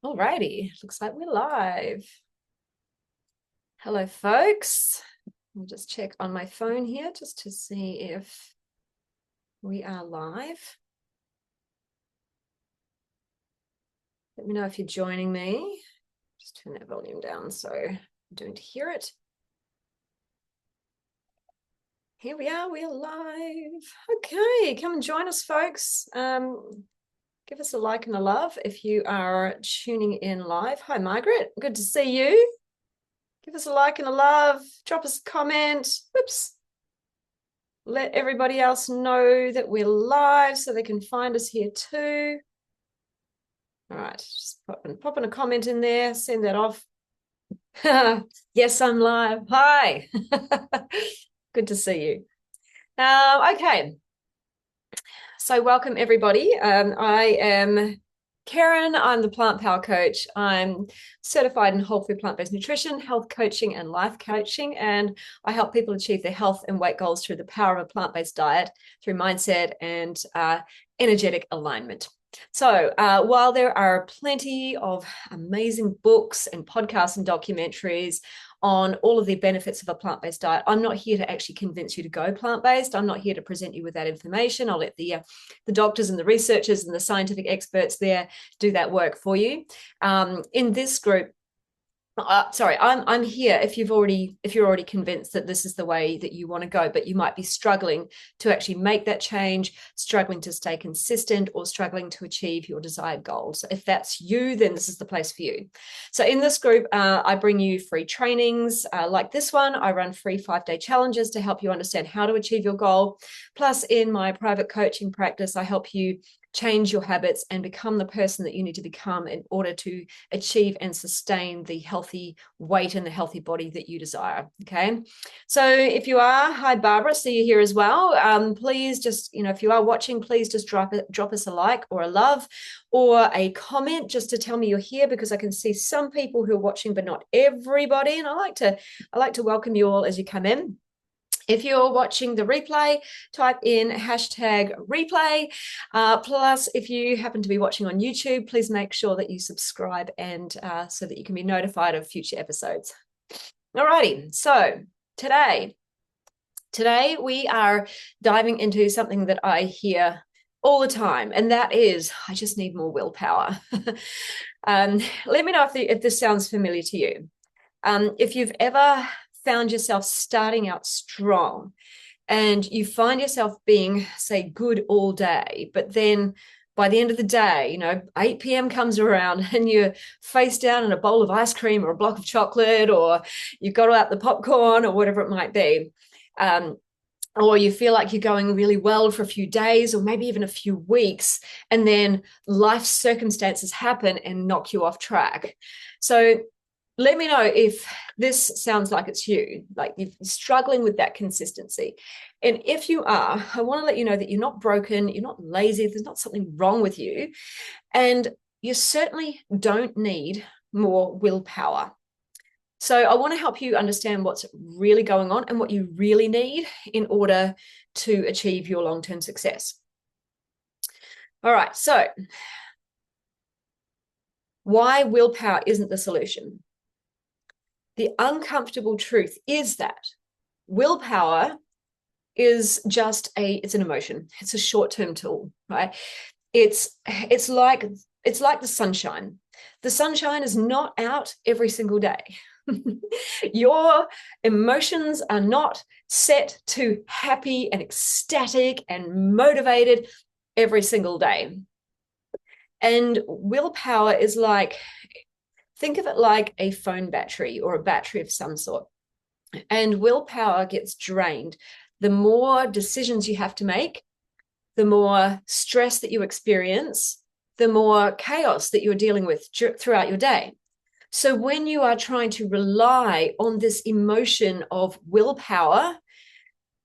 Alrighty, looks like we're live. Hello, folks. I'll just check on my phone here just to see if we are live. Let me know if you're joining me. Just turn that volume down so I don't hear it. Here we are, we're live. Okay, come and join us, folks. Give us a like and a love if you are tuning in live. Hi, Margaret. Good to see you. Give us a like and a love. Drop us a comment. Whoops. Let everybody else know that we're live so they can find us here too. All right, just pop in a comment in there. Send that off. Yes, I'm live. Hi. Good to see you. Okay. So welcome, everybody. I am Karen. I'm the Plant Power Coach. I'm certified in whole food plant-based nutrition, health coaching, and life coaching. And I help people achieve their health and weight goals through the power of a plant-based diet, through mindset and energetic alignment. So while there are plenty of amazing books and podcasts and documentaries on all of the benefits of a plant-based diet, I'm not here to actually convince you to go plant-based. I'm not here to present you with that information. I'll let the doctors and the researchers and the scientific experts there do that work for you. In this group, I'm here if you're already convinced that this is the way that you want to go, but you might be struggling to actually make that change, struggling to stay consistent, or struggling to achieve your desired goals. If that's you, then this is the place for you. So in this group, I bring you free trainings like this one. I run free 5-day challenges to help you understand how to achieve your goal. Plus, in my private coaching practice, I help you change your habits and become the person that you need to become in order to achieve and sustain the healthy weight and the healthy body that you desire. Okay. So if you are, hi, Barbara, see you here as well. Please just, if you are watching, please just drop us a like or a love or a comment just to tell me you're here, because I can see some people who are watching, but not everybody. And I like to welcome you all as you come in. If you're watching the replay, type in #replay. Plus, if you happen to be watching on YouTube, please make sure that you subscribe and so that you can be notified of future episodes. Alrighty, so today we are diving into something that I hear all the time, and that is, I just need more willpower. Let me know if this sounds familiar to you. If you've ever found yourself starting out strong and you find yourself being, say, good all day, but then by the end of the day, 8 p.m. comes around and you're face down in a bowl of ice cream or a block of chocolate, or you've got out the popcorn or whatever it might be. Or you feel like you're going really well for a few days or maybe even a few weeks, and then life circumstances happen and knock you off track. So let me know if this sounds like it's you, like you're struggling with that consistency. And if you are, I want to let you know that you're not broken, you're not lazy, there's not something wrong with you. And you certainly don't need more willpower. So I want to help you understand what's really going on and what you really need in order to achieve your long-term success. All right, so why willpower isn't the solution? The uncomfortable truth is that willpower is just it's an emotion. It's a short-term tool, right? It's like the sunshine. The sunshine is not out every single day. Your emotions are not set to happy and ecstatic and motivated every single day. And willpower is like, think of it like a phone battery or a battery of some sort. And willpower gets drained. The more decisions you have to make, the more stress that you experience, the more chaos that you're dealing with throughout your day. So when you are trying to rely on this emotion of willpower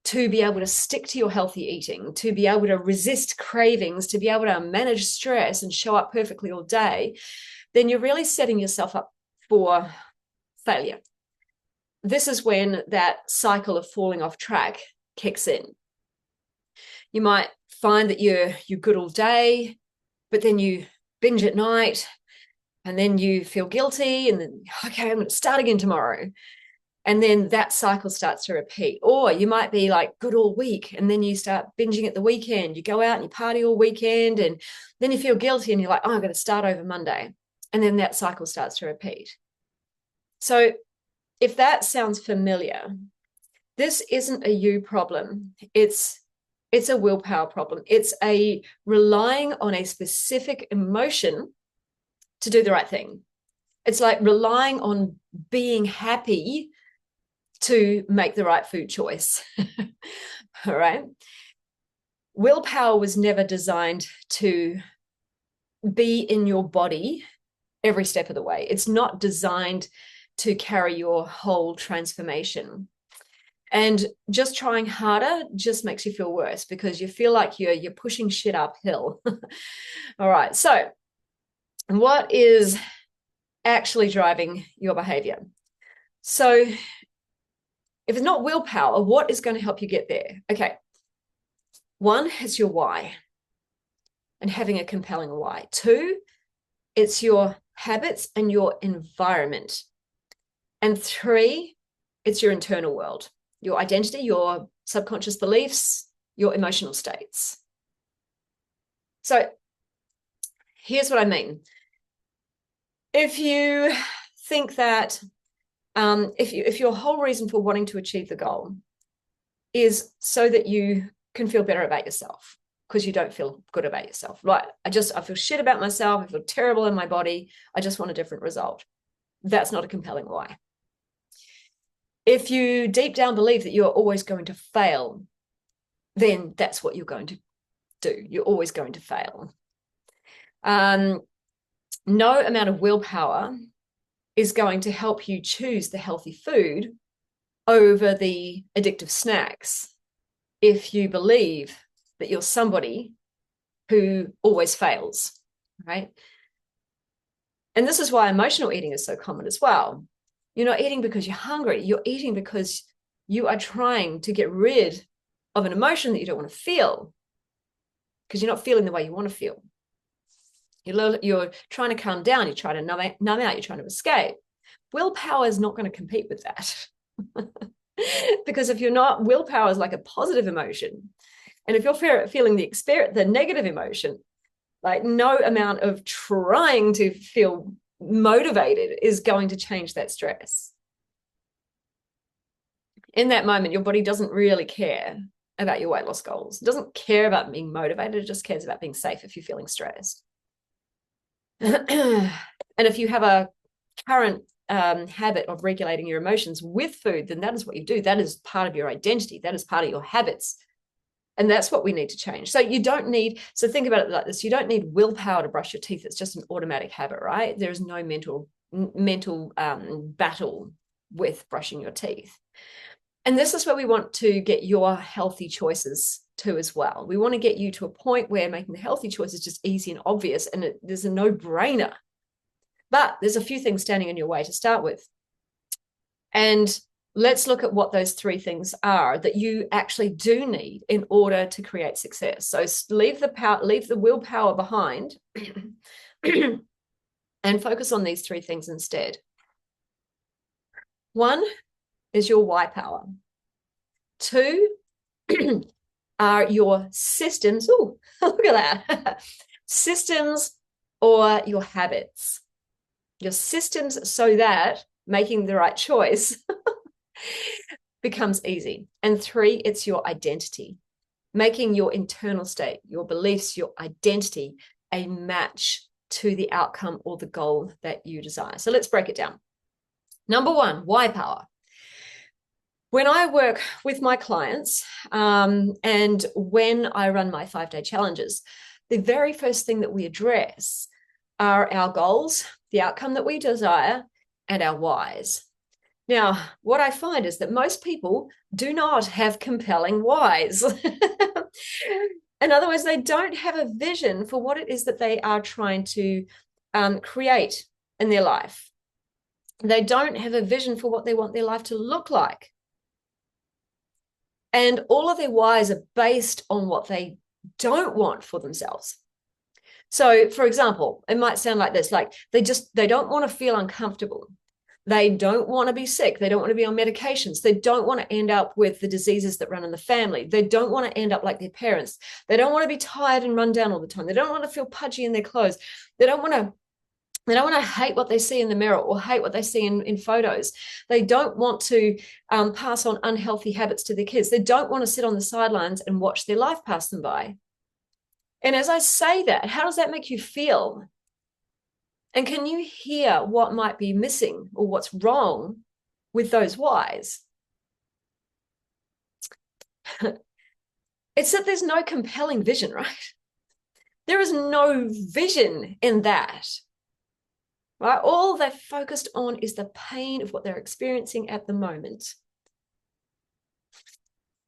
to be able to stick to your healthy eating, to be able to resist cravings, to be able to manage stress and show up perfectly all day, then you're really setting yourself up for failure. This is when that cycle of falling off track kicks in. You might find that you're good all day, but then you binge at night, And then you feel guilty and then, okay, I'm going to start again tomorrow. And then that cycle starts to repeat. Or you might be like good all week and then you start binging at the weekend. You go out and you party all weekend and then you feel guilty and you're like, oh, I'm going to start over Monday. And then that cycle starts to repeat. So if that sounds familiar, this isn't a you problem. It's a willpower problem. It's a relying on a specific emotion to do the right thing. It's like relying on being happy to make the right food choice. All right. Willpower was never designed to be in your body every step of the way. It's not designed to carry your whole transformation. And just trying harder just makes you feel worse because you feel like you're pushing shit uphill. All right. So what is actually driving your behavior? So if it's not willpower, what is going to help you get there? Okay. One, it's your why and having a compelling why. Two, it's your habits and your environment. And three, it's your internal world, your identity, your subconscious beliefs, your emotional states. So here's what I mean. If you think that if your whole reason for wanting to achieve the goal is so that you can feel better about yourself because you don't feel good about yourself, right? I feel shit about myself. I feel terrible in my body. I just want a different result. That's not a compelling why. If you deep down believe that you're always going to fail, then that's what you're going to do. You're always going to fail. No amount of willpower is going to help you choose the healthy food over the addictive snacks if you believe that you're somebody who always fails, right? And this is why emotional eating is so common as well. You're not eating because you're hungry. You're eating because you are trying to get rid of an emotion that you don't want to feel because you're not feeling the way you want to feel. You're trying to calm down. You're trying to numb out. You're trying to escape. Willpower is not going to compete with that. Because if you're not, willpower is like a positive emotion. And if you're feeling the negative emotion, like no amount of trying to feel motivated is going to change that stress. In that moment, your body doesn't really care about your weight loss goals. It doesn't care about being motivated. It just cares about being safe if you're feeling stressed. And if you have a current habit of regulating your emotions with food, then that is what you do. That is part of your identity. That is part of your habits. And that's what we need to change. So think about it like this. You don't need willpower to brush your teeth. It's just an automatic habit, right? There's no mental battle with brushing your teeth. And this is where we want to get your healthy choices to as well. We want to get you to a point where making the healthy choice is just easy and obvious and there's a no-brainer. But there's a few things standing in your way to start with. And let's look at what those three things are that you actually do need in order to create success. So leave the willpower behind and focus on these three things instead. One is your why power. Two are your systems. Oh, look at that. Systems or your habits. Your systems so that making the right choice becomes easy. And three, it's your identity. Making your internal state, your beliefs, your identity a match to the outcome or the goal that you desire. So let's break it down. Number one, why power. When I work with my clients and when I run my 5-day challenges, the very first thing that we address are our goals, the outcome that we desire, and our whys. Now, what I find is that most people do not have compelling whys. In other words, they don't have a vision for what it is that they are trying to create in their life. They don't have a vision for what they want their life to look like. And all of their whys are based on what they don't want for themselves. So, for example, it might sound like this, like they don't want to feel uncomfortable. They don't want to be sick. They don't want to be on medications. They don't want to end up with the diseases that run in the family. They don't want to end up like their parents. They don't want to be tired and run down all the time. They don't want to feel pudgy in their clothes. They don't want to hate what they see in the mirror or hate what they see in photos. They don't want to pass on unhealthy habits to their kids. They don't want to sit on the sidelines and watch their life pass them by. And as I say that, how does that make you feel? And can you hear what might be missing or what's wrong with those whys? It's that there's no compelling vision, right? There is no vision in that, right? All they're focused on is the pain of what they're experiencing at the moment.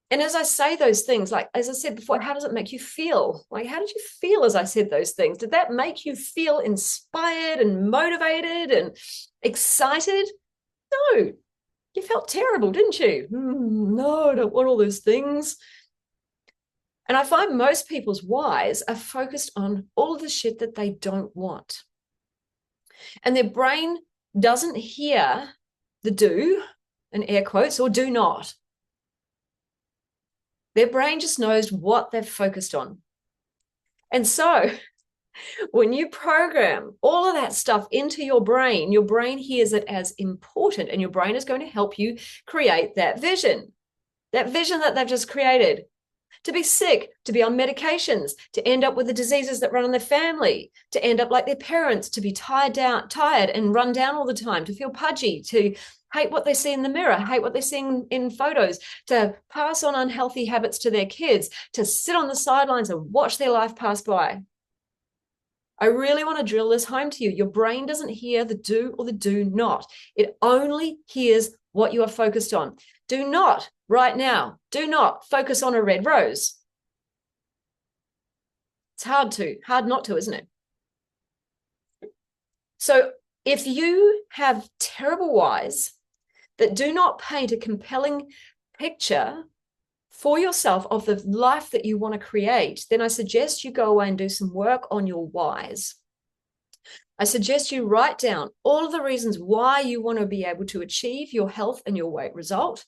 And as I say those things, like, as I said before, how does it make you feel? Like, how did you feel as I said those things? Did that make you feel inspired and motivated and excited? No, you felt terrible, didn't you? No, I don't want all those things. And I find most people's whys are focused on all of the shit that they don't want. And their brain doesn't hear the do, in air quotes, or do not. Their brain just knows what they've focused on. And so when you program all of that stuff into your brain hears it as important, and your brain is going to help you create that vision that they've just created. To be sick, to be on medications, to end up with the diseases that run in their family, to end up like their parents, to be tired and run down all the time, to feel pudgy, to hate what they see in the mirror, hate what they see in photos, to pass on unhealthy habits to their kids, to sit on the sidelines and watch their life pass by. I really want to drill this home to you. Your brain doesn't hear the do or the do not. It only hears what you are focused on. Do not, right now, do not focus on a red rose. It's hard not to, isn't it? So if you have terrible whys that do not paint a compelling picture for yourself of the life that you want to create, then I suggest you go away and do some work on your whys. I suggest you write down all of the reasons why you want to be able to achieve your health and your weight result.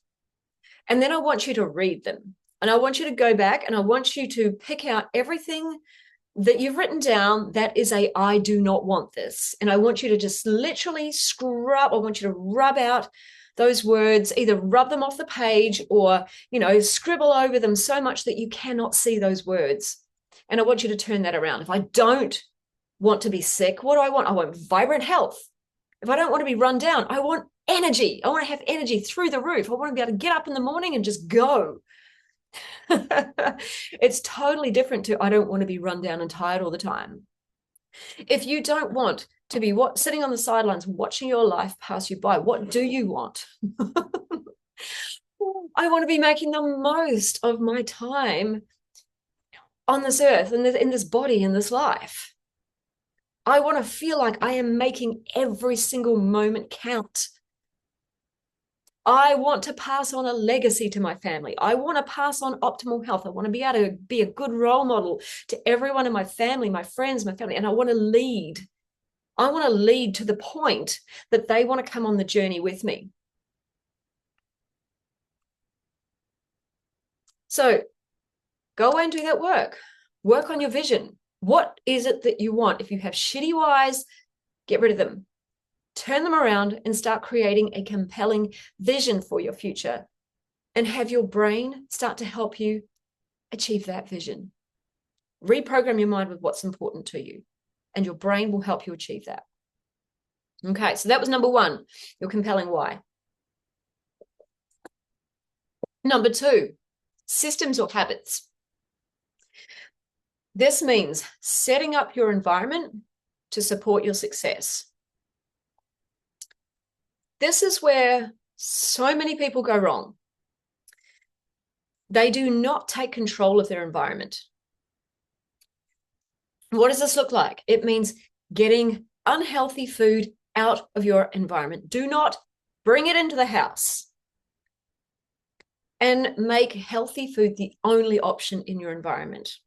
And then I want you to read them. And I want you to go back and I want you to pick out everything that you've written down that is a I do not want this. And I want you to just literally scrub. I want you to rub out those words, either rub them off the page or, scribble over them so much that you cannot see those words. And I want you to turn that around. If I don't want to be sick, what do I want? I want vibrant health. If I don't want to be run down, I want energy. I want to have energy through the roof. I want to be able to get up in the morning and just go. It's totally different to I don't want to be run down and tired all the time. If you don't want to be sitting on the sidelines watching your life pass you by, what do you want? I want to be making the most of my time on this earth and in this body, in this life. I want to feel like I am making every single moment count. I want to pass on a legacy to my family. I want to pass on optimal health. I want to be able to be a good role model to everyone in my family, my friends, my family, and I want to lead. I want to lead to the point that they want to come on the journey with me. So go away and do that work. Work on your vision. What is it that you want? If you have shitty whys, get rid of them. Turn them around and start creating a compelling vision for your future and have your brain start to help you achieve that vision. Reprogram your mind with what's important to you and your brain will help you achieve that. Okay, so that was number one, your compelling why. Number two, systems or habits. This means setting up your environment to support your success. This is where so many people go wrong. They do not take control of their environment. What does this look like? It means getting unhealthy food out of your environment. Do not bring it into the house. And make healthy food the only option in your environment.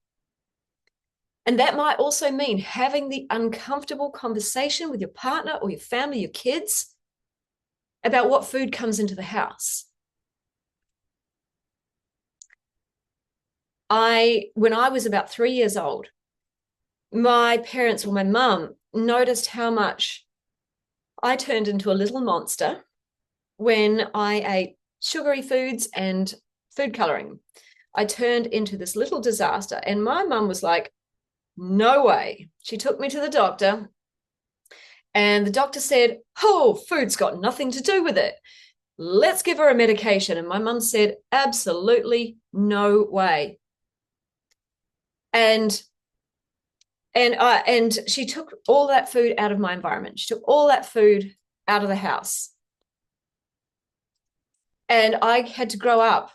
And that might also mean having the uncomfortable conversation with your partner or your family, your kids, about what food comes into the house. When I was about 3 years old, my parents or my mum noticed how much I turned into a little monster when I ate sugary foods and food coloring. I turned into this little disaster. And my mum was like, no way. She took me to the doctor, and the doctor said, oh, food's got nothing to do with it. Let's give her a medication. And my mum said, absolutely no way. And she took all that food out of my environment. She took all that food out of the house. And I had to grow up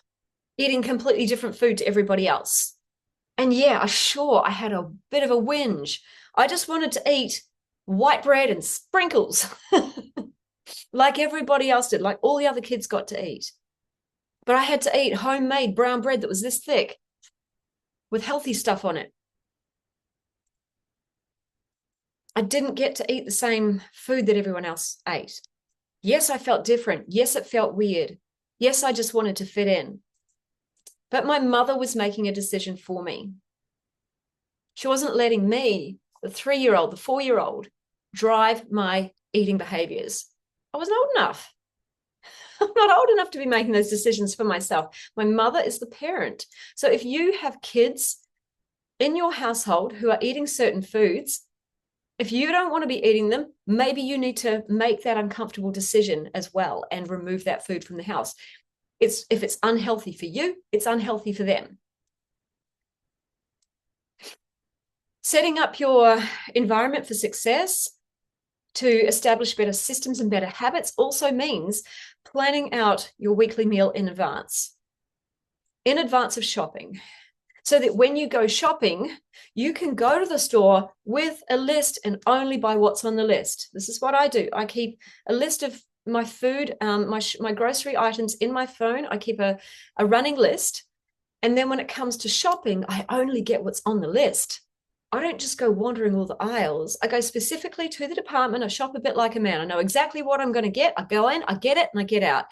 eating completely different food to everybody else. And yeah, I had a bit of a whinge. I just wanted to eat white bread and sprinkles like everybody else did, like all the other kids got to eat. But I had to eat homemade brown bread that was this thick with healthy stuff on it. I didn't get to eat the same food that everyone else ate. Yes, I felt different. Yes, it felt weird. Yes, I just wanted to fit in. But my mother was making a decision for me. She wasn't letting me, the 3-year-old, the 4-year-old, drive my eating behaviors. I wasn't old enough. I'm not old enough to be making those decisions for myself. My mother is the parent. So if you have kids in your household who are eating certain foods, if you don't want to be eating them, maybe you need to make that uncomfortable decision as well and remove that food from the house. If it's unhealthy for you, it's unhealthy for them. Setting up your environment for success to establish better systems and better habits also means planning out your weekly meal in advance of shopping, so that when you go shopping, you can go to the store with a list and only buy what's on the list. This is what I do. I keep a list of my food, my grocery items in my phone. I keep a running list. And then when it comes to shopping, I only get what's on the list. I don't just go wandering all the aisles. I go specifically to the department. I shop a bit like a man. I know exactly what I'm going to get. I go in, I get it, and I get out.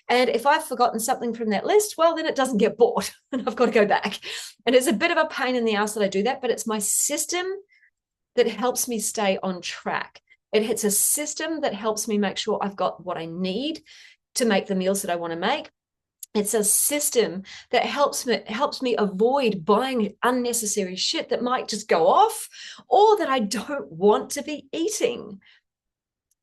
And if I've forgotten something from that list, well, then it doesn't get bought and I've got to go back. And it's a bit of a pain in the ass that I do that, but it's my system that helps me stay on track. It's a system that helps me make sure I've got what I need to make the meals that I want to make. It's a system that helps me avoid buying unnecessary shit that might just go off or that I don't want to be eating.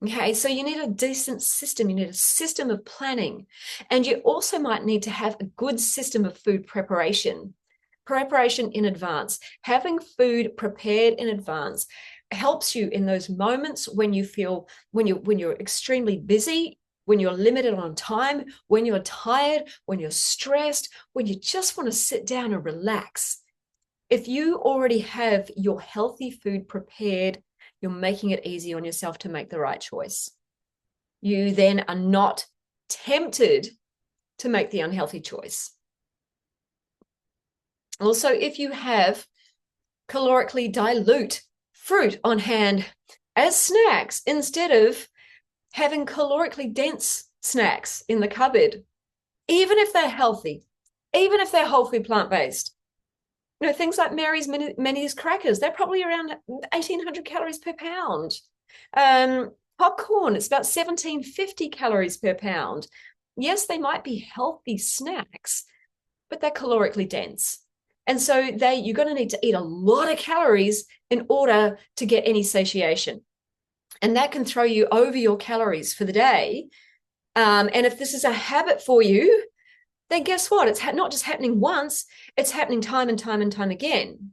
Okay, so you need a decent system. You need a system of planning. And you also might need to have a good system of food preparation in advance. Having food prepared in advance helps you in those moments when you feel, when you're extremely busy, when you're limited on time, when you're tired, when you're stressed, when you just want to sit down and relax. If you already have your healthy food prepared, you're making it easy on yourself to make the right choice. You then are not tempted to make the unhealthy choice. Also, if you have calorically dilute fruit on hand as snacks instead of having calorically dense snacks in the cupboard, even if they're healthy, even if they're whole food plant-based, you know, things like Mary's Minis crackers, they're probably around 1,800 calories per pound. Popcorn, it's about 1,750 calories per pound. Yes, they might be healthy snacks, but they're calorically dense. And so you're going to need to eat a lot of calories in order to get any satiation. And that can throw you over your calories for the day. And if this is a habit for you, then guess what? It's not just happening once, it's happening time and time and time again.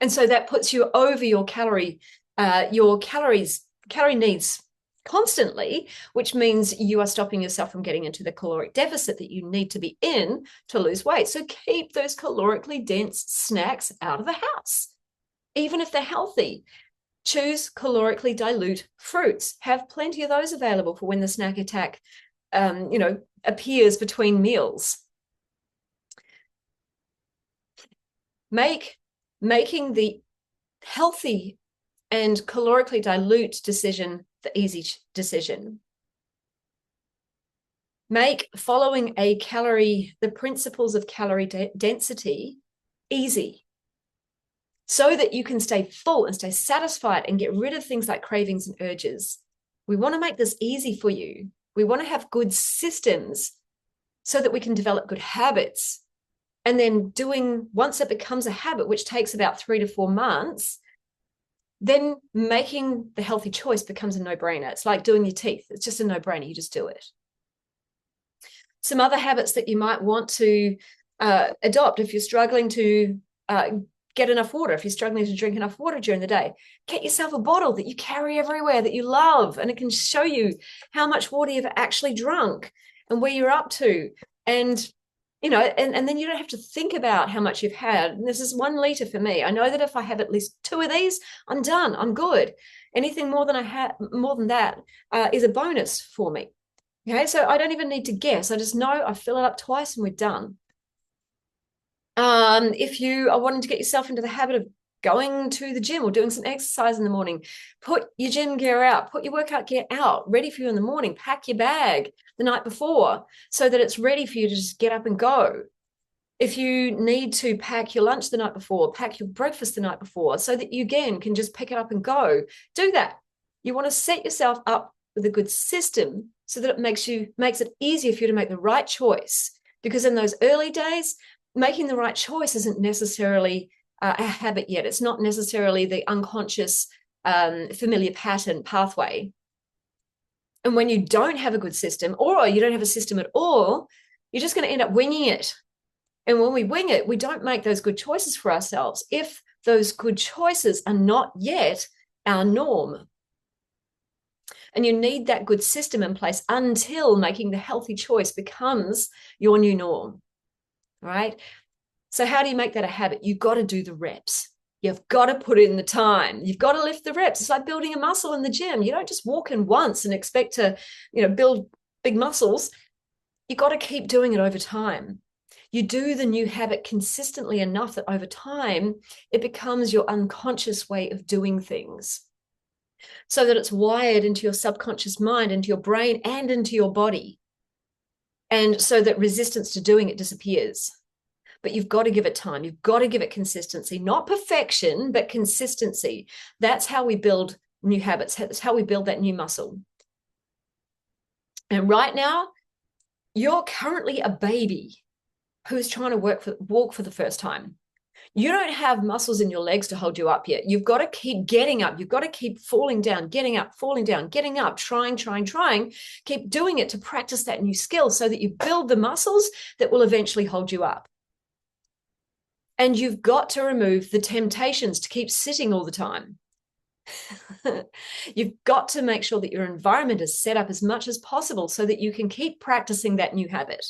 And so that puts you over your calorie needs constantly, which means you are stopping yourself from getting into the caloric deficit that you need to be in to lose weight. So keep those calorically dense snacks out of the house, even if they're healthy. Choose calorically dilute fruits. Have plenty of those available for when the snack attack appears between meals. Make making the healthy and calorically dilute decision the easy decision. Make following the principles of calorie density easy, so that you can stay full and stay satisfied and get rid of things like cravings and urges. We want to make this easy for you. We want to have good systems so that we can develop good habits. And then once it becomes a habit, which takes about 3 to 4 months, then making the healthy choice becomes a no-brainer. It's like doing your teeth. It's just a no-brainer. You just do it. Some other habits that you might want to adopt if you're struggling to get enough water, if you're struggling to drink enough water during the day, get yourself a bottle that you carry everywhere that you love, and it can show you how much water you've actually drunk and where you're up to. And and then you don't have to think about how much you've had. And this is 1 liter for me. I know that if I have at least 2 of these, I'm done. I'm good. Anything more than that is a bonus for me. Okay, so I don't even need to guess. I just know I fill it up twice and we're done. If you are wanting to get yourself into the habit of going to the gym or doing some exercise in the morning, put your gym gear out, put your workout gear out, ready for you in the morning, pack your bag the night before so that it's ready for you to just get up and go. If you need to pack your lunch the night before, pack your breakfast the night before so that you again can just pick it up and go. Do that. You want to set yourself up with a good system so that it makes it easier for you to make the right choice. Because in those early days, making the right choice isn't necessarily a habit yet. It's not necessarily the unconscious familiar pathway. And when you don't have a good system, or you don't have a system at all, you're just going to end up winging it. And when we wing it, we don't make those good choices for ourselves if those good choices are not yet our norm. And you need that good system in place until making the healthy choice becomes your new norm. Right? So how do you make that a habit? You've got to do the reps. You've got to put in the time. You've got to lift the reps. It's like building a muscle in the gym. You don't just walk in once and expect to, build big muscles. You've got to keep doing it over time. You do the new habit consistently enough that over time, it becomes your unconscious way of doing things, so that it's wired into your subconscious mind, into your brain, and into your body. And so that resistance to doing it disappears. But you've got to give it time. You've got to give it consistency, not perfection, but consistency. That's how we build new habits. That's how we build that new muscle. And right now, you're currently a baby who's trying to walk for the first time. You don't have muscles in your legs to hold you up yet. You've got to keep getting up. You've got to keep falling down, getting up, falling down, getting up, trying. Keep doing it to practice that new skill so that you build the muscles that will eventually hold you up. And you've got to remove the temptations to keep sitting all the time. You've got to make sure that your environment is set up as much as possible so that you can keep practicing that new habit.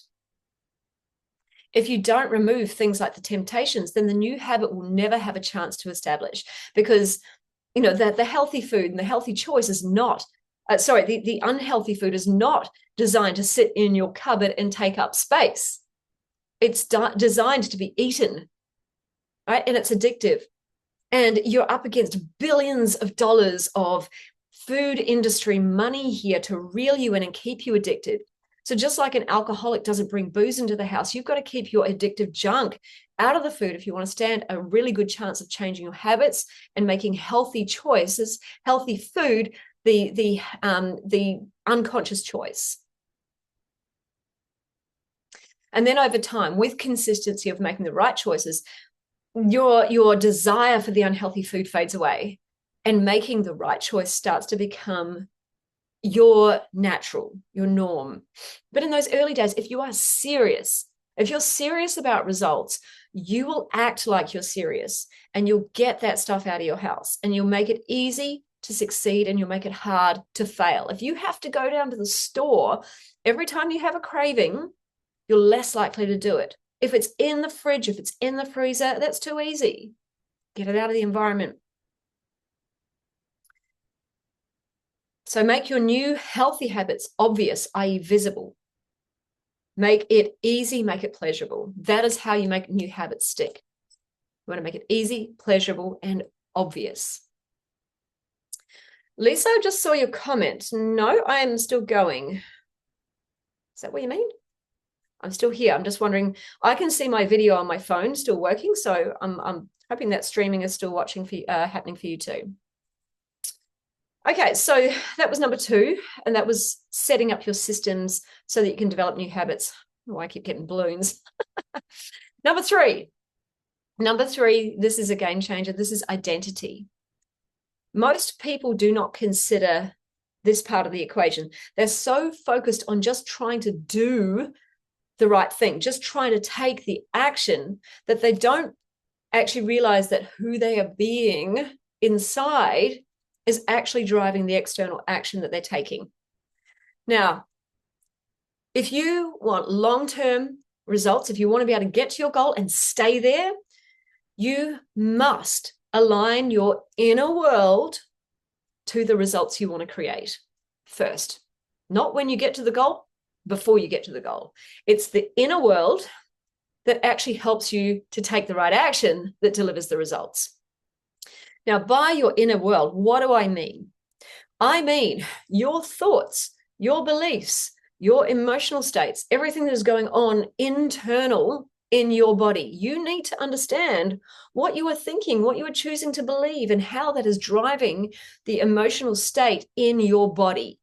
If you don't remove things like the temptations, then the new habit will never have a chance to establish, because the healthy food and the healthy choice is not the unhealthy food is not designed to sit in your cupboard and take up space. It's designed to be eaten, right? And it's addictive. And you're up against billions of dollars of food industry money here to reel you in and keep you addicted. So just like an alcoholic doesn't bring booze into the house, you've got to keep your addictive junk out of the food if you want to stand a really good chance of changing your habits and making healthy choices, healthy food, the unconscious choice. And then over time, with consistency of making the right choices, your desire for the unhealthy food fades away, and making the right choice starts to become your natural, your norm. But in those early days, if you're serious about results, you will act like you're serious, and you'll get that stuff out of your house, and you'll make it easy to succeed, and you'll make it hard to fail. If you have to go down to the store every time you have a craving, you're less likely to do it. If it's in the fridge, if it's in the freezer, that's too easy. Get it out of the environment. So make your new healthy habits obvious, i.e. visible. Make it easy, make it pleasurable. That is how you make new habits stick. We want to make it easy, pleasurable, and obvious. Lisa, I just saw your comment. No, I am still going. Is that what you mean? I'm still here. I'm just wondering, I can see my video on my phone still working, so I'm hoping that streaming is still happening for you too. Okay, so that was number 2, and that was setting up your systems so that you can develop new habits. Oh, I keep getting balloons. Number three, this is a game changer. This is identity. Most people do not consider this part of the equation. They're so focused on just trying to do the right thing, just trying to take the action, that they don't actually realize that who they are being inside is actually driving the external action that they're taking. Now, if you want long-term results, if you want to be able to get to your goal and stay there, you must align your inner world to the results you want to create first. Not when you get to the goal, before you get to the goal. It's the inner world that actually helps you to take the right action that delivers the results. Now, by your inner world, what do I mean? I mean your thoughts, your beliefs, your emotional states, everything that is going on internal in your body. You need to understand what you are thinking, what you are choosing to believe, and how that is driving the emotional state in your body.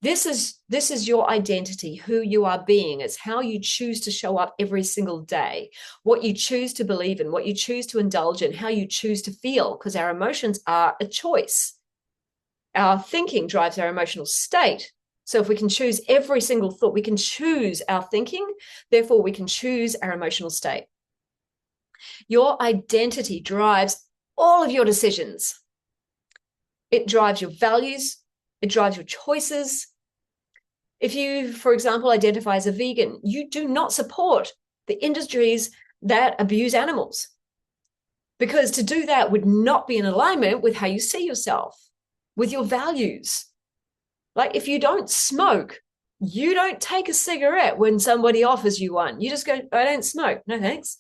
This is your identity, who you are being. It's how you choose to show up every single day, what you choose to believe in, what you choose to indulge in, how you choose to feel, because our emotions are a choice. Our thinking drives our emotional state. So if we can choose every single thought, we can choose our thinking, therefore we can choose our emotional state. Your identity drives all of your decisions. It drives your values. It drives your choices. If you, for example, identify as a vegan, you do not support the industries that abuse animals, because to do that would not be in alignment with how you see yourself, with your values. Like if you don't smoke, you don't take a cigarette when somebody offers you one. You just go, I don't smoke. No, thanks.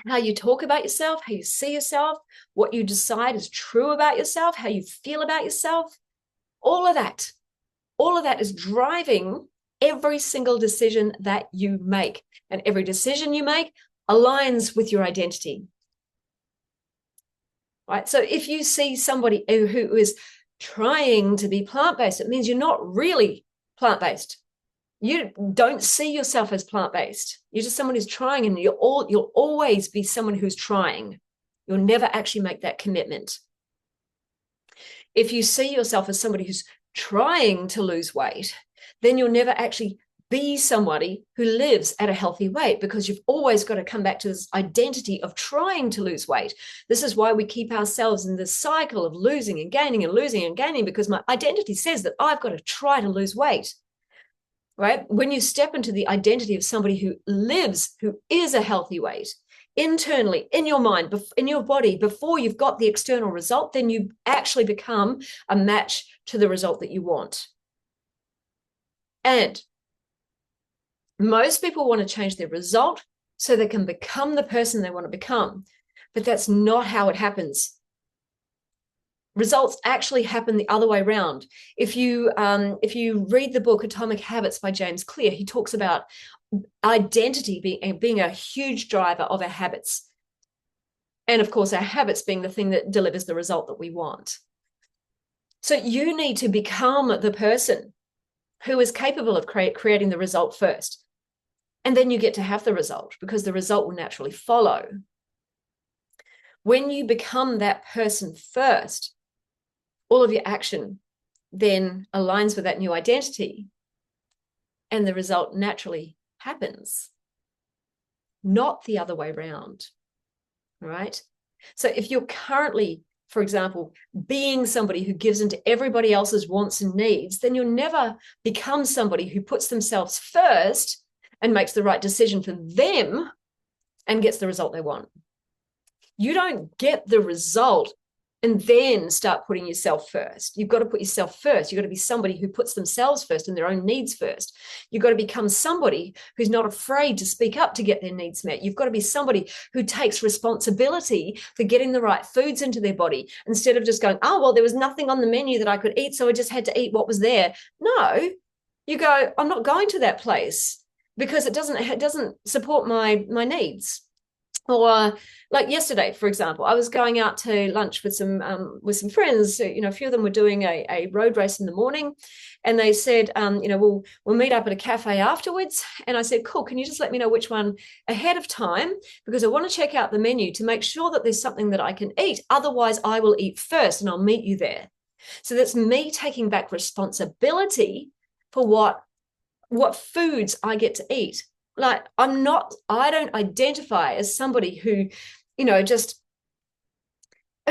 How you talk about yourself, how you see yourself, what you decide is true about yourself, how you feel about yourself, all of that is driving every single decision that you make. And every decision you make aligns with your identity. Right? So if you see somebody who is trying to be plant-based, it means you're not really plant-based. You don't see yourself as plant-based. You're just someone who's trying, and you'll always be someone who's trying. You'll never actually make that commitment. If you see yourself as somebody who's trying to lose weight, then you'll never actually be somebody who lives at a healthy weight, because you've always got to come back to this identity of trying to lose weight. This is why we keep ourselves in this cycle of losing and gaining and losing and gaining, because my identity says that I've got to try to lose weight. Right? When you step into the identity of somebody who is a healthy weight, internally, in your mind, in your body, before you've got the external result, then you actually become a match to the result that you want. And most people want to change their result so they can become the person they want to become. But that's not how it happens. Results actually happen the other way around. If you read the book Atomic Habits by James Clear, he talks about identity being a huge driver of our habits. And of course, our habits being the thing that delivers the result that we want. So you need to become the person who is capable of creating the result first. And then you get to have the result, because the result will naturally follow. When you become that person first, all of your action then aligns with that new identity, and the result naturally happens, not the other way around. All right? So if you're currently, for example, being somebody who gives into everybody else's wants and needs, then you'll never become somebody who puts themselves first and makes the right decision for them and gets the result they want. You don't get the result and then start putting yourself first. You've got to put yourself first. You've got to be somebody who puts themselves first and their own needs first. You've got to become somebody who's not afraid to speak up to get their needs met. You've got to be somebody who takes responsibility for getting the right foods into their body, instead of just going, oh, well, there was nothing on the menu that I could eat, so I just had to eat what was there. No, you go, I'm not going to that place because it doesn't support my needs. Or like yesterday, for example, I was going out to lunch with some friends. You know, a few of them were doing a road race in the morning, and they said, you know, we'll meet up at a cafe afterwards. And I said, cool, can you just let me know which one ahead of time, because I want to check out the menu to make sure that there's something that I can eat. Otherwise, I will eat first, and I'll meet you there. So that's me taking back responsibility for what foods I get to eat. Like, I don't identify as somebody who, you know, just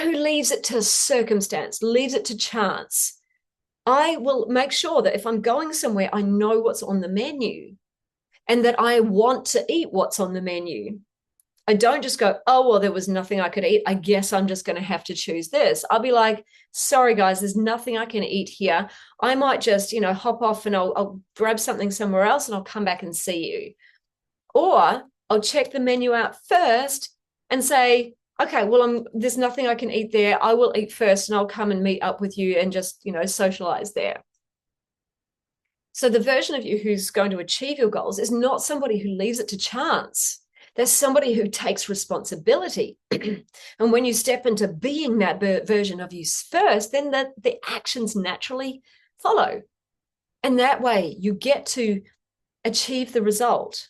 who leaves it to circumstance, leaves it to chance. I will make sure that if I'm going somewhere, I know what's on the menu and that I want to eat what's on the menu. I don't just go, oh, well, there was nothing I could eat, I guess I'm just going to have to choose this. I'll be like, sorry, guys, there's nothing I can eat here. I might just, you know, hop off and I'll grab something somewhere else and I'll come back and see you. Or I'll check the menu out first and say, okay, well, there's nothing I can eat there. I will eat first and I'll come and meet up with you and just, you know, socialize there. So the version of you who's going to achieve your goals is not somebody who leaves it to chance. There's somebody who takes responsibility. And when you step into being that version of you first, then the actions naturally follow. And that way you get to achieve the result.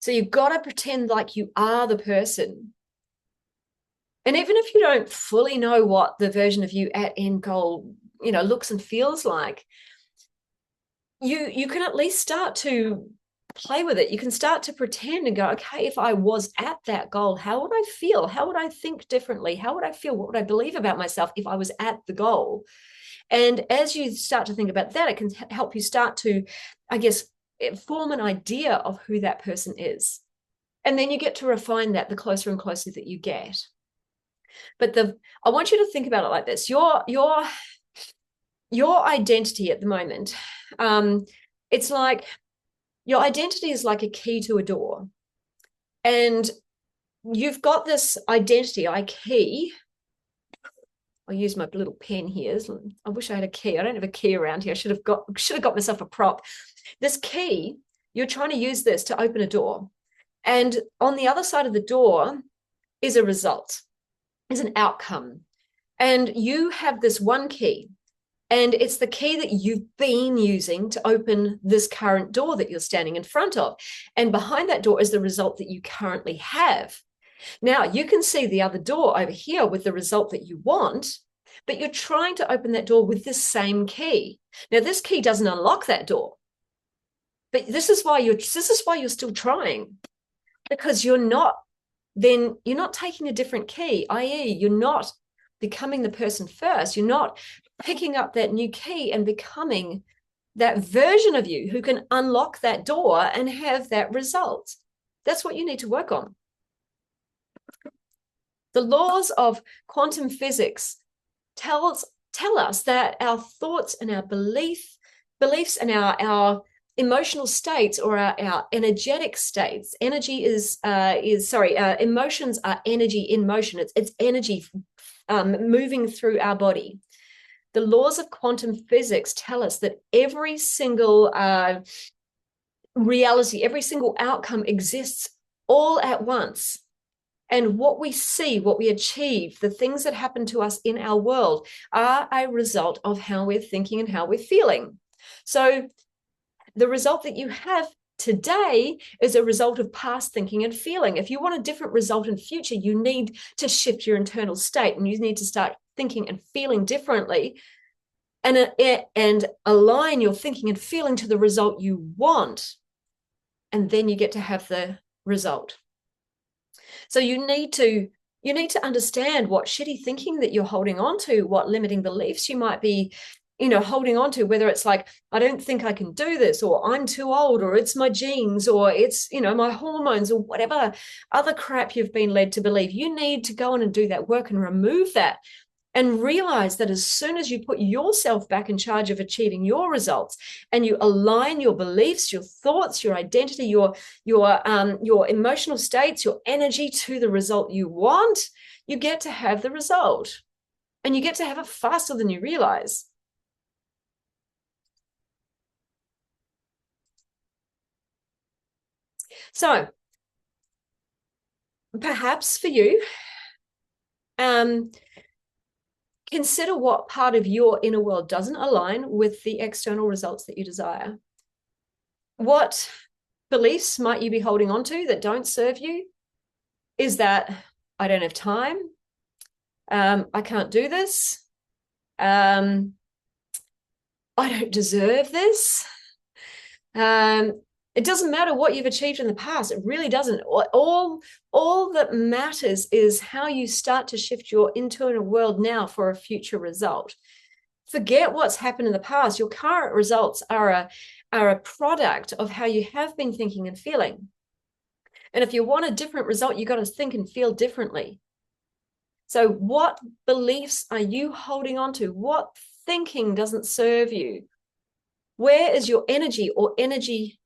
So you've got to pretend like you are the person. And even if you don't fully know what the version of you at end goal, you know, looks and feels like, you can at least start to play with it. You can start to pretend and go, okay, if I was at that goal, how would I feel? How would I think differently? How would I feel? What would I believe about myself if I was at the goal? And as you start to think about that, it can help you start to, I guess, form an idea of who that person is. And then you get to refine that the closer and closer that you get. But I want you to think about it like this. Your identity at the moment, it's like your identity is like a key to a door. And you've got this identity, key. I'll use my little pen here. I wish I had a key. I don't have a key around here. I should have got myself a prop. This key, you're trying to use this to open a door. And on the other side of the door is a result, is an outcome. And you have this one key. And it's the key that you've been using to open this current door that you're standing in front of. And behind that door is the result that you currently have. Now, you can see the other door over here with the result that you want, but you're trying to open that door with this same key. Now, this key doesn't unlock that door. But this is why you're still trying, because you're not taking a different key, i.e., you're not becoming the person first. You're not picking up that new key and becoming that version of you who can unlock that door and have that result. That's what you need to work on. The laws of quantum physics tell us that our thoughts and our beliefs and our emotional states, or our energetic states. Emotions are energy in motion. It's energy moving through our body. The laws of quantum physics tell us that every single reality, every single outcome exists all at once. And what we see, what we achieve, the things that happen to us in our world are a result of how we're thinking and how we're feeling. So the result that you have today is a result of past thinking and feeling. If you want a different result in future, you need to shift your internal state, and you need to start thinking and feeling differently, and align your thinking and feeling to the result you want. And then you get to have the result. So you need to understand what shitty thinking that you're holding on to, what limiting beliefs you might be, holding on to, whether it's like, I don't think I can do this, or I'm too old, or it's my genes, or it's, my hormones, or whatever other crap you've been led to believe. You need to go in and do that work and remove that, and realize that as soon as you put yourself back in charge of achieving your results, and you align your beliefs, your thoughts, your identity, your emotional states, your energy to the result you want, you get to have the result, and you get to have it faster than you realize. So perhaps for you, consider what part of your inner world doesn't align with the external results that you desire. What beliefs might you be holding on to that don't serve you? Is that, I don't have time, I can't do this, I don't deserve this. It doesn't matter what you've achieved in the past. It really doesn't. All that matters is how you start to shift your internal world now for a future result. Forget what's happened in the past. Your current results are a product of how you have been thinking and feeling. And if you want a different result, you've got to think and feel differently. So what beliefs are you holding on to? What thinking doesn't serve you? Where is your energy,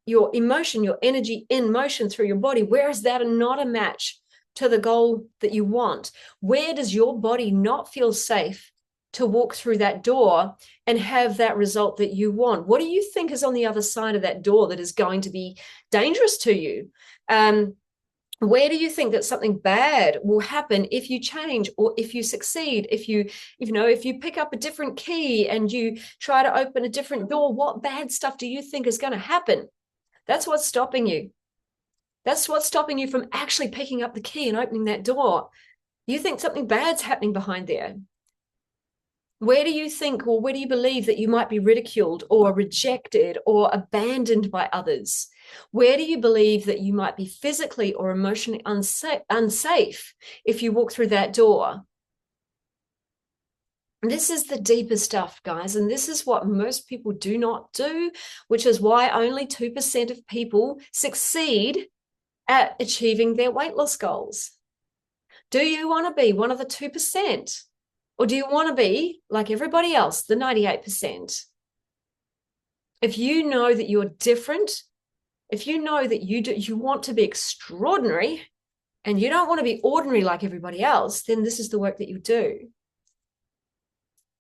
your emotion, your energy in motion through your body? Where is that not a match to the goal that you want? Where does your body not feel safe to walk through that door and have that result that you want? What do you think is on the other side of that door that is going to be dangerous to you? Where do you think that something bad will happen if you change, or if you succeed, if you pick up a different key and you try to open a different door? What bad stuff do you think is going to happen? That's what's stopping you. That's what's stopping you from actually picking up the key and opening that door. You think something bad's happening behind there. Where do you think, or where do you believe that you might be ridiculed or rejected or abandoned by others? Where do you believe that you might be physically or emotionally unsafe if you walk through that door? And this is the deeper stuff, guys. And this is what most people do not do, which is why only 2% of people succeed at achieving their weight loss goals. Do you want to be one of the 2%? Or do you want to be like everybody else, the 98%? If you know that you're different, if you know that you want to be extraordinary and you don't want to be ordinary like everybody else, then this is the work that you do.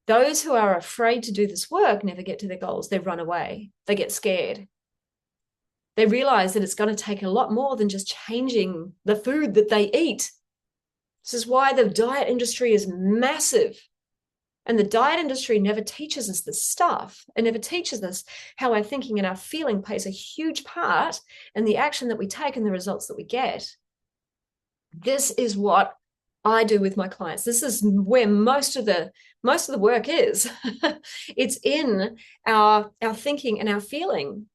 Those who are afraid to do this work never get to their goals. They run away. They get scared. They realize that it's going to take a lot more than just changing the food that they eat. This is why the diet industry is massive. And the diet industry never teaches us this stuff. It never teaches us how our thinking and our feeling plays a huge part in the action that we take and the results that we get. This is what I do with my clients. This is where most of the work is. It's in our thinking and our feeling.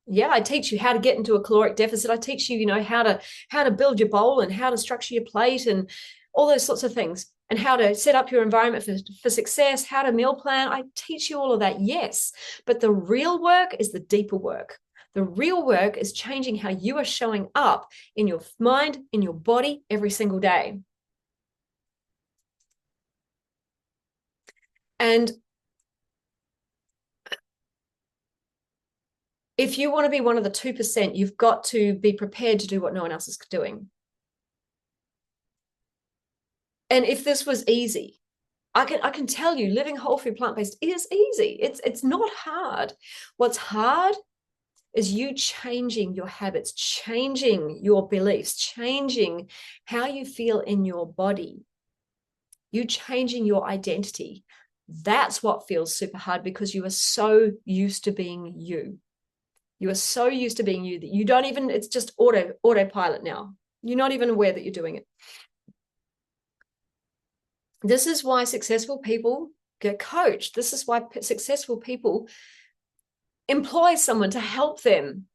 Yeah, I teach you how to get into a caloric deficit. I teach you, how to build your bowl and how to structure your plate and all those sorts of things, and how to set up your environment for success, how to meal plan. I teach you all of that, yes. But the real work is the deeper work. The real work is changing how you are showing up in your mind, in your body every single day. And if you want to be one of the 2%, you've got to be prepared to do what no one else is doing. And if this was easy, I can tell you, living whole food plant-based is easy. It's not hard. What's hard is you changing your habits, changing your beliefs, changing how you feel in your body, you changing your identity. That's what feels super hard, because you are so used to being you. You are so used to being you that you don't even, it's just autopilot now. You're not even aware that you're doing it. This is why successful people get coached. This is why successful people employ someone to help them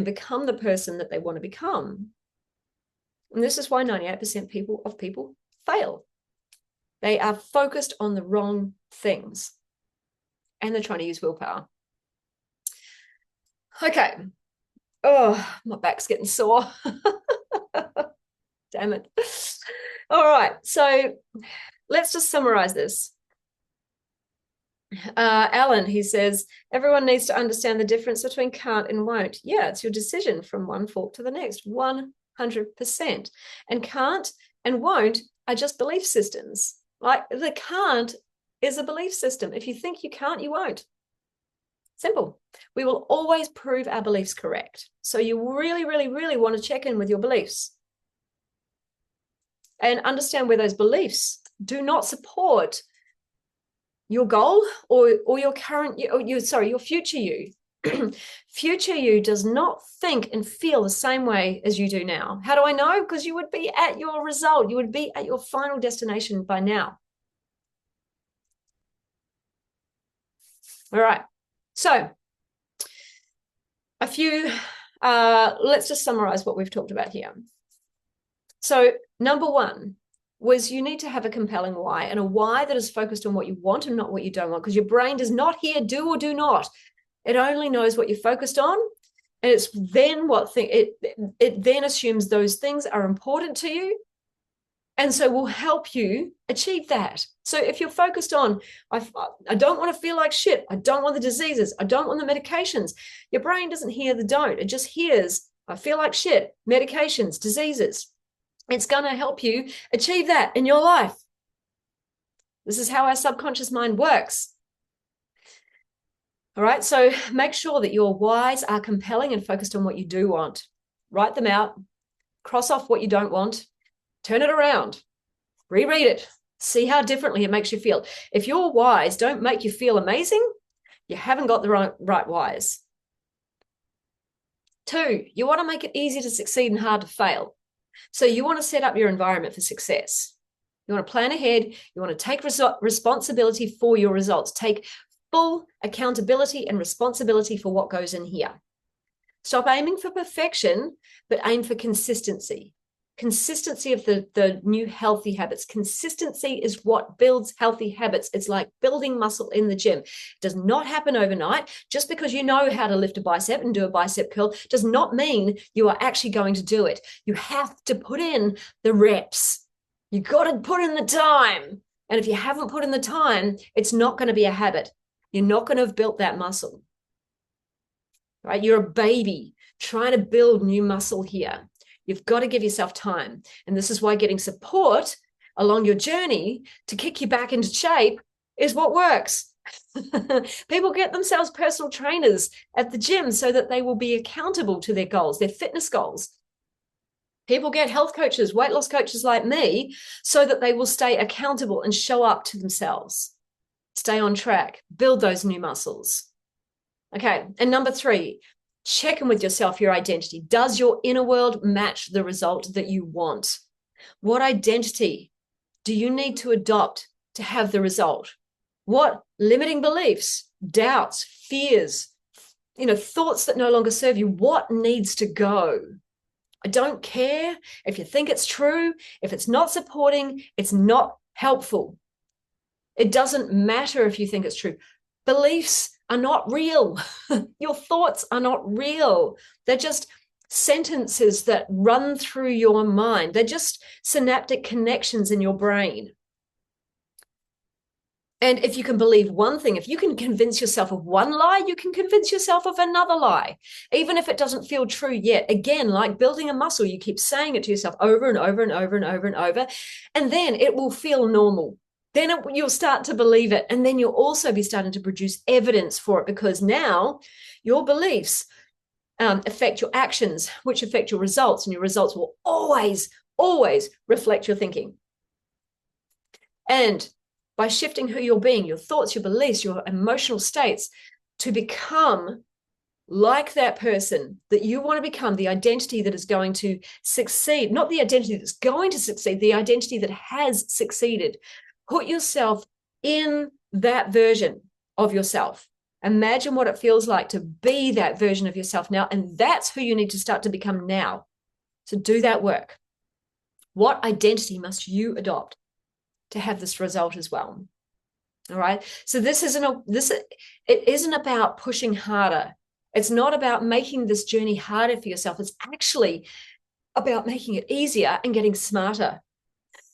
become the person that they want to become. And this is why 98% of people fail. They are focused on the wrong things, and they're trying to use willpower. Okay. Oh, my back's getting sore. Damn it. All right. So let's just summarize this. Alan, he says, everyone needs to understand the difference between can't and won't. Yeah, it's your decision from one fork to the next, 100%. And can't and won't are just belief systems. Like the can't is a belief system. If you think you can't, you won't. Simple. We will always prove our beliefs correct. So you really, really, really want to check in with your beliefs and understand where those beliefs do not support your goal or your current, your future you. Future you does not think and feel the same way as you do now. How do I know? Because you would be at your result. You would be at your final destination by now. All right. So let's just summarize what we've talked about here. So number one was you need to have a compelling why, and a why that is focused on what you want and not what you don't want, because your brain does not hear do or do not. It only knows what you're focused on, and it's then it then assumes those things are important to you, and so will help you achieve that. So if you're focused on, I don't want to feel like shit, I don't want the diseases, I don't want the medications, your brain doesn't hear the don't. It just hears, I feel like shit, medications, diseases. It's going to help you achieve that in your life. This is how our subconscious mind works. All right, so make sure that your whys are compelling and focused on what you do want. Write them out, cross off what you don't want, turn it around, reread it, see how differently it makes you feel. If your whys don't make you feel amazing, you haven't got the right whys. 2, you want to make it easy to succeed and hard to fail. So you want to set up your environment for success. You want to plan ahead. You want to take responsibility for your results. Take full accountability and responsibility for what goes in here. Stop aiming for perfection, but aim for consistency. Consistency of the new healthy habits. Consistency is what builds healthy habits. It's like building muscle in the gym. It does not happen overnight. Just because you know how to lift a bicep and do a bicep curl does not mean you are actually going to do it. You have to put in the reps. You got to put in the time. And if you haven't put in the time, it's not going to be a habit. You're not going to have built that muscle. Right? You're a baby trying to build new muscle here. You've got to give yourself time. And this is why getting support along your journey to kick you back into shape is what works. People get themselves personal trainers at the gym so that they will be accountable to their goals, their fitness goals. People get health coaches, weight loss coaches like me, so that they will stay accountable and show up to themselves, stay on track, build those new muscles. Okay, and number 3, check in with yourself, your identity. Does your inner world match the result that you want? What identity do you need to adopt to have the result? What limiting beliefs, doubts, fears, thoughts that no longer serve you, what needs to go? I don't care if you think it's true. If it's not supporting, it's not helpful. It doesn't matter if you think it's true. Beliefs are not real. Your thoughts are not real. They're just sentences that run through your mind. They're just synaptic connections in your brain. And if you can believe one thing, if you can convince yourself of one lie, you can convince yourself of another lie, even if it doesn't feel true yet. Again, like building a muscle, you keep saying it to yourself over and over and over and over and over, and then it will feel normal. Then you'll start to believe it, and then you'll also be starting to produce evidence for it, because now your beliefs affect your actions, which affect your results, and your results will always, always reflect your thinking. And by shifting who you're being, your thoughts, your beliefs, your emotional states, to become like that person that you want to become, the identity that is going to succeed, not the identity that's going to succeed, the identity that has succeeded. Put yourself in that version of yourself. Imagine what it feels like to be that version of yourself now, and that's who you need to start to become now. So do that work. What identity must you adopt? to have this result as well. All right. So it isn't about pushing harder. It's not about making this journey harder for yourself. It's actually about making it easier and getting smarter.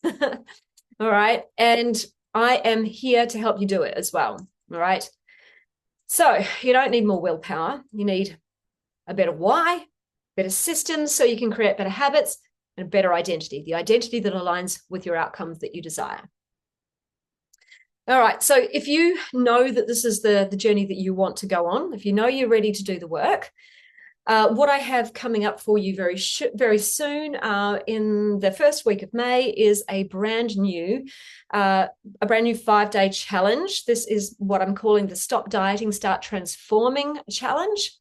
All right. And I am here to help you do it as well. All right. So you don't need more willpower. You need a better why, better systems so you can create better habits, and a better identity, the identity that aligns with your outcomes that you desire. All right. So if you know that this is the journey that you want to go on, if you know you're ready to do the work, what I have coming up for you very soon in the first week of May is a brand new 5-day challenge. This is what I'm calling the Stop Dieting, Start Transforming Challenge.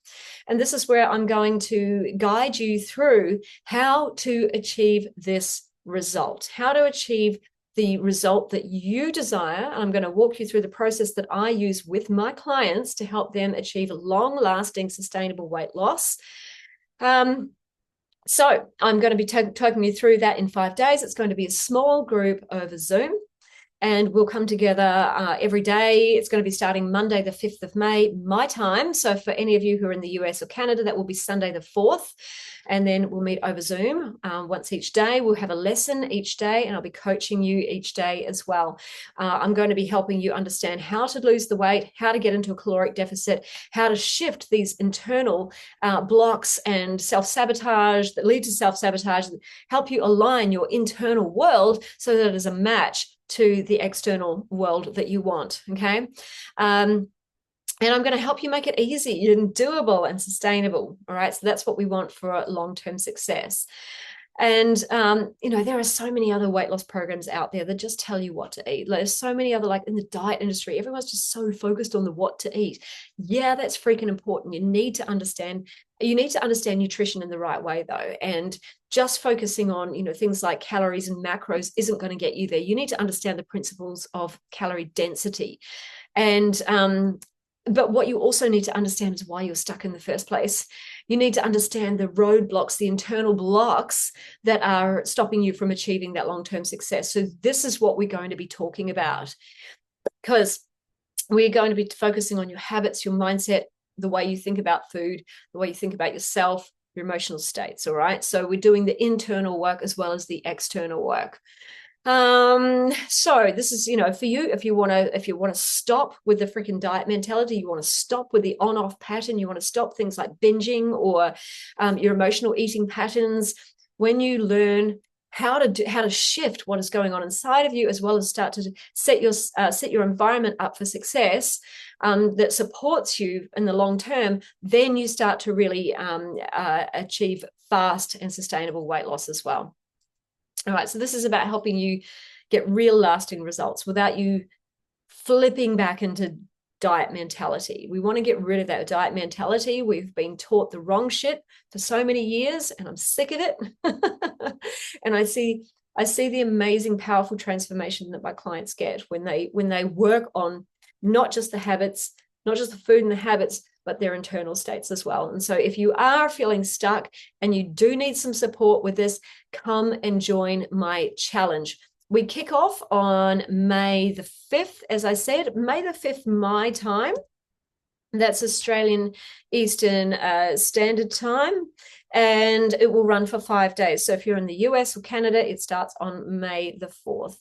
And this is where I'm going to guide you through how to achieve this result, how to achieve the result that you desire. I'm going to walk you through the process that I use with my clients to help them achieve long-lasting, sustainable weight loss. So I'm going to be talking you through that in 5 days. It's going to be a small group over Zoom, and we'll come together every day. It's going to be starting Monday, the 5th of May, my time. So for any of you who are in the US or Canada, that will be Sunday, the 4th. And then we'll meet over Zoom once each day. We'll have a lesson each day, and I'll be coaching you each day as well. I'm going to be helping you understand how to lose the weight, how to get into a caloric deficit, how to shift these internal blocks and self-sabotage that lead to self-sabotage, help you align your internal world so that it is a match to the external world that you want, okay? And I'm going to help you make it easy and doable and sustainable, all right? So that's what we want for long-term success. And, there are so many other weight loss programs out there that just tell you what to eat. There's so many other, like in the diet industry, everyone's just so focused on the what to eat. Yeah, that's freaking important. You need to understand nutrition in the right way, though. And just focusing on, things like calories and macros isn't going to get you there. You need to understand the principles of calorie density. And, but what you also need to understand is why you're stuck in the first place. You need to understand the roadblocks, the internal blocks that are stopping you from achieving that long-term success. So this is what we're going to be talking about, because we're going to be focusing on your habits, your mindset, the way you think about food, the way you think about yourself, your emotional states. All right. So we're doing the internal work as well as the external work. So this is, for you, if you want to stop with the freaking diet mentality, you want to stop with the on-off pattern, you want to stop things like binging or your emotional eating patterns. When you learn how to shift what is going on inside of you, as well as start to set your environment up for success that supports you in the long term, then you start to really achieve fast and sustainable weight loss as well. All right, so this is about helping you get real lasting results without you flipping back into diet mentality. We want to get rid of that diet mentality. We've been taught the wrong shit for so many years, and I'm sick of it. And I see the amazing, powerful transformation that my clients get when they work on not just the habits, not just the food and the habits, but their internal states as well. And so if you are feeling stuck and you do need some support with this, come and join my challenge. We kick off on May the 5th, as I said, May the 5th, my time. That's Australian Eastern Standard Time. And it will run for 5 days. So if you're in the US or Canada, it starts on May the 4th.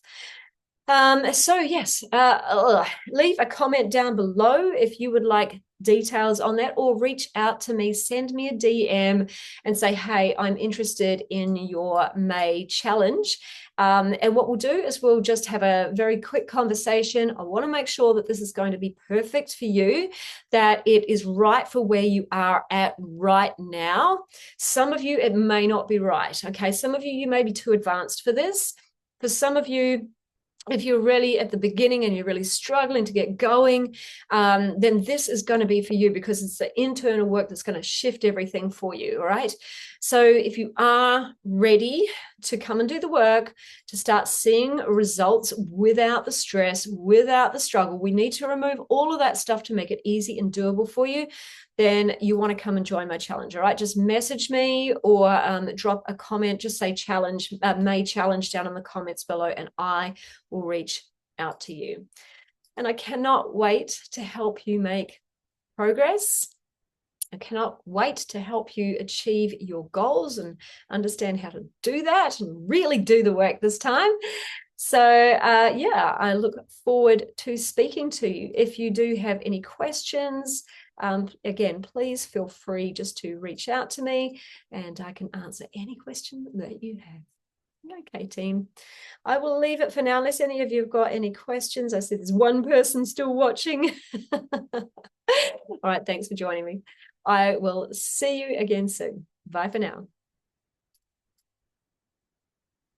So yes, leave a comment down below if you would like details on that, or reach out to me, send me a DM and say, hey, I'm interested in your May challenge. And what we'll do is we'll just have a very quick conversation. I want to make sure that this is going to be perfect for you, that it is right for where you are at right now. Some of you, it may not be right. Okay. Some of you may be too advanced for this. For some of you, if you're really at the beginning and you're really struggling to get going, then this is going to be for you, because it's the internal work that's going to shift everything for you. All right. So if you are ready to come and do the work, to start seeing results without the stress, without the struggle, we need to remove all of that stuff to make it easy and doable for you, then you want to come and join my challenge. All right, just message me or drop a comment, just say challenge, May challenge down in the comments below, and I will reach out to you. And I cannot wait to help you make progress. I cannot wait to help you achieve your goals and understand how to do that and really do the work this time. So yeah, I look forward to speaking to you. If you do have any questions, again, please feel free just to reach out to me and I can answer any question that you have. Okay, team. I will leave it for now, unless any of you have got any questions. I see there's one person still watching. All right, thanks for joining me. I will see you again soon. Bye for now.